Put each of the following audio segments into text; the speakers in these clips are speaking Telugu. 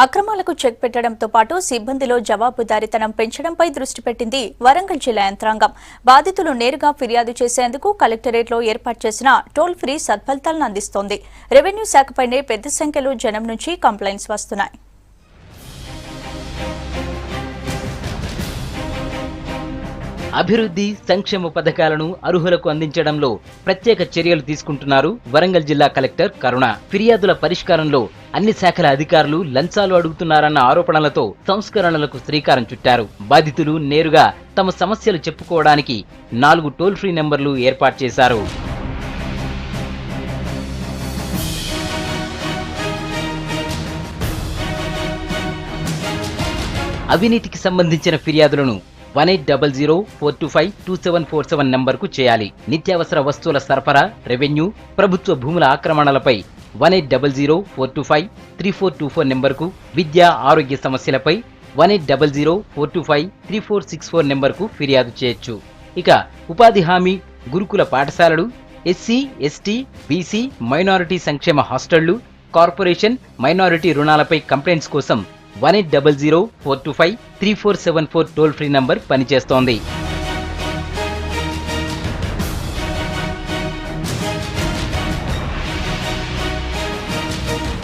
అక్రమాలకు చెక్ పెట్టడంతో పాటు సిబ్బందిలో జవాబుదారీతనం పెంచడంపై దృష్టి పెట్టింది వరంగల్ జిల్లా యంత్రాంగం. బాధితులు నేరుగా ఫిర్యాదు చేసేందుకు కలెక్టరేట్లో ఏర్పాటు చేసిన టోల్ ఫ్రీ సత్ఫలితాలను అందిస్తోంది. రెవెన్యూ శాఖపైనే పెద్ద సంఖ్యలో జనం నుంచి కంప్లైంట్స్ వస్తున్నాయి. అభివృద్ధి సంక్షేమ పథకాలను అర్హులకు అందించడంలో ప్రత్యేక చర్యలు తీసుకుంటున్నారు వరంగల్ జిల్లా కలెక్టర్ కరుణ. ఫిర్యాదుల పరిష్కారంలో అన్ని శాఖల అధికారులు లంచాలు అడుగుతున్నారన్న ఆరోపణలతో సంస్కరణలకు శ్రీకారం చుట్టారు. బాధితులు నేరుగా తమ సమస్యలు చెప్పుకోవడానికి 4 టోల్ ఫ్రీ నెంబర్లు ఏర్పాటు చేశారు. అవినీతికి సంబంధించిన ఫిర్యాదులను 1800-425-2747 నంబర్కు చేయాలి. నిత్యావసర వస్తువుల సరఫరా, రెవెన్యూ, ప్రభుత్వ భూముల ఆక్రమణలపై 1800-425-3424 నెంబర్కు, విద్యా ఆరోగ్య సమస్యలపై 1800-425-3464 నెంబర్కు ఫిర్యాదు చేయొచ్చు. ఇక ఉపాధి హామీ గురుకుల పాఠశాలలు, ఎస్సీ, ఎస్టీ, బీసీ, మైనారిటీ సంక్షేమ హాస్టళ్లు, కార్పొరేషన్, మైనారిటీ రుణాలపై కంప్లైంట్స్ కోసం 1800-425-3474 టోల్ ఫ్రీ నంబర్ పనిచేస్తోంది.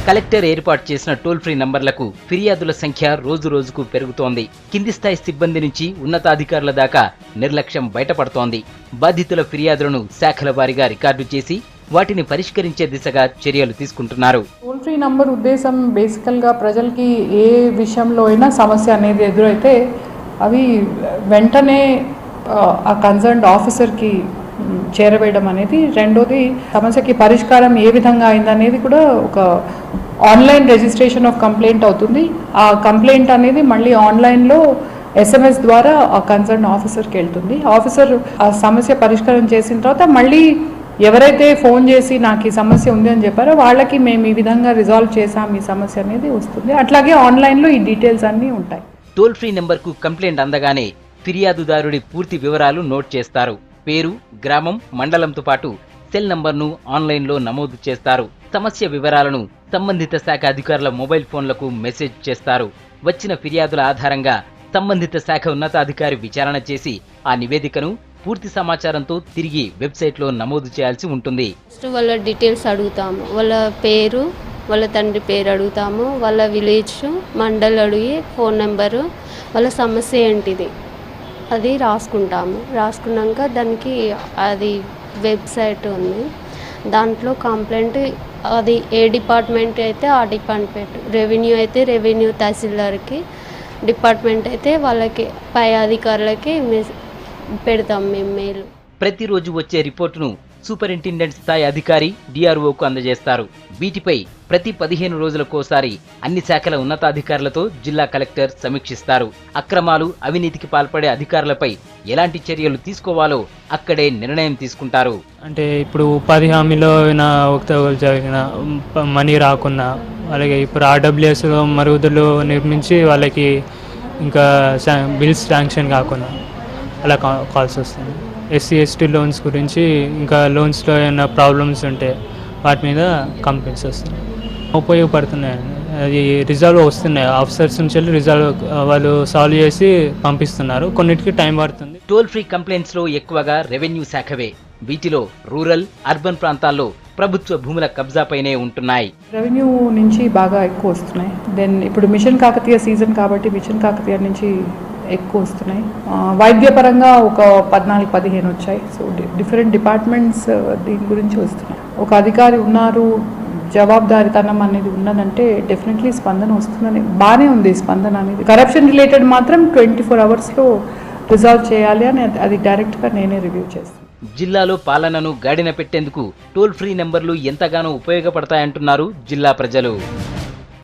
కలెక్టర్ ఏర్పాటు చేసిన టోల్ ఫ్రీ నంబర్లకు ఫిర్యాదుల సంఖ్య రోజు రోజుకు పెరుగుతోంది. కింది స్థాయి సిబ్బంది నుంచి ఉన్నతాధికారుల దాకా నిర్లక్ష్యం బయటపడుతోంది. బాధితుల ఫిర్యాదులను శాఖల వారీగా రికార్డు చేసి వాటిని పరిష్కరించే దిశగా చర్యలు తీసుకుంటున్నారు. టోల్ ఫ్రీ నంబర్ ఉద్దేశం బేసికల్గా ప్రజలకి ఏ విషయంలో అయినా సమస్య అనేది ఎదురైతే అవి వెంటనే ఆ కన్సర్న్డ్ ఆఫీసర్కి చేరవేయడం అనేది. రెండోది, సమస్యకి పరిష్కారం ఏ విధంగా అయిందనేది కూడా ఒక ఆన్లైన్ రిజిస్ట్రేషన్ ఆఫ్ కంప్లైంట్ అవుతుంది. ఆ కంప్లైంట్ అనేది మళ్ళీ ఆన్లైన్లో SMS ద్వారా ఆ కన్సర్న్ ఆఫీసర్కి వెళ్తుంది. ఆఫీసర్ ఆ సమస్య పరిష్కారం చేసిన తర్వాత మళ్ళీ ఎవరైతే ఫోన్ చేసి నాకు ఈ సమస్య ఉంది అని చెప్పారో వాళ్ళకి మేము ఈ విధంగా రిజాల్వ్ చేసాం ఈ సమస్య అనేది వస్తుంది. అట్లాగే ఆన్లైన్లో ఈ డీటెయిల్స్ అన్నీ ఉంటాయి. టోల్ ఫ్రీ నెంబర్కు కంప్లైంట్ అందగానే ఫిర్యాదుదారుడి పూర్తి వివరాలు నోట్ చేస్తారు. పేరు, గ్రామం, మండలంతో పాటు సెల్ నంబర్ను ఆన్లైన్లో నమోదు చేస్తారు. సమస్య వివరాలను సంబంధిత శాఖ అధికారుల మొబైల్ ఫోన్లకు మెసేజ్ చేస్తారు. వచ్చిన ఫిర్యాదుల ఆధారంగా సంబంధిత శాఖ ఉన్నతాధికారి విచారణ చేసి ఆ నివేదికను పూర్తి సమాచారంతో తిరిగి వెబ్సైట్లో నమోదు చేయాల్సి ఉంటుంది. వాళ్ళ డీటెయిల్స్ అడుగుతాము, వాళ్ళ పేరు, వాళ్ళ తండ్రి పేరు అడుగుతాము, వాళ్ళ విలేజ్, మండల్ అడిగి ఫోన్ నెంబరు, వాళ్ళ సమస్య ఏంటిది అది రాసుకుంటాము. రాసుకున్నాక దానికి అది వెబ్సైట్ ఉంది, దాంట్లో కంప్లైంట్ అది ఏ డిపార్ట్మెంట్ అయితే ఆ డిపార్ట్మెంట్, రెవెన్యూ అయితే రెవెన్యూ తహసీల్దార్కి, డిపార్ట్మెంట్ అయితే వాళ్ళకి పై అధికారులకి పెడతాం మేము మెయిల్. ప్రతిరోజు వచ్చే రిపోర్టును సూపరింటెండెంట్ స్థాయి అధికారి DROకు అందజేస్తారు. వీటిపై ప్రతి 15 రోజులకోసారి అన్ని శాఖల ఉన్నతాధికారులతో జిల్లా కలెక్టర్ సమీక్షిస్తారు. అక్రమాలు, అవినీతికి పాల్పడే అధికారులపై ఎలాంటి చర్యలు తీసుకోవాలో అక్కడే నిర్ణయం తీసుకుంటారు. అంటే ఇప్పుడు ఉపాధి హామీలో జరిగిన మనీ రాకున్నా, అలాగే ఇప్పుడు RWSలో మరుగుదొడ్లు నిర్మించి వాళ్ళకి ఇంకా బిల్స్ శాంక్షన్ కాకుండా అలా కాల్స్ వస్తుంది. SC ST లోన్స్ గురించి ఇంకా లోన్స్లో ఏమైనా ప్రాబ్లమ్స్ ఉంటే వాటి మీద కంప్లైంట్స్ వస్తున్నాయి. ఉపయోగపడుతున్నాయండి. అది రిజాల్వ్ వస్తున్నాయి. ఆఫీసర్స్ నుంచి రిజాల్వ్ వాళ్ళు సాల్వ్ చేసి పంపిస్తున్నారు. కొన్నిటికి టైం పడుతుంది. టోల్ ఫ్రీ కంప్లైంట్స్లో ఎక్కువగా రెవెన్యూ శాఖవే. వీటిలో రూరల్, అర్బన్ ప్రాంతాల్లో ప్రభుత్వ భూముల కబ్జాపైనే ఉంటున్నాయి. రెవెన్యూ నుంచి బాగా ఎక్కువ వస్తున్నాయి. దెన్ ఇప్పుడు మిషన్ కాకతీయ సీజన్ కాబట్టి మిషన్ కాకతీయ నుంచి ఎక్కువ వస్తున్నాయి. వైద్యపరంగా ఒక 14-15 వచ్చాయి. సో డిఫరెంట్ డిపార్ట్మెంట్స్ దీని గురించి వస్తున్నాయి. ఒక అధికారి ఉన్నారు, జవాబుదారీతనం అనేది ఉన్నదంటే డెఫినెట్లీ స్పందన వస్తుందని బాగానే ఉంది. స్పందన అనేది కరప్షన్ రిలేటెడ్ మాత్రం 24 అవర్స్లో రిజాల్వ్ చేయాలి అని అది డైరెక్ట్గా నేనే రివ్యూ చేస్తాను. జిల్లాలో పాలనను గాడిన పెట్టేందుకు టోల్ ఫ్రీ నెంబర్లు ఎంతగానో ఉపయోగపడతాయంటున్నారు జిల్లా ప్రజలు.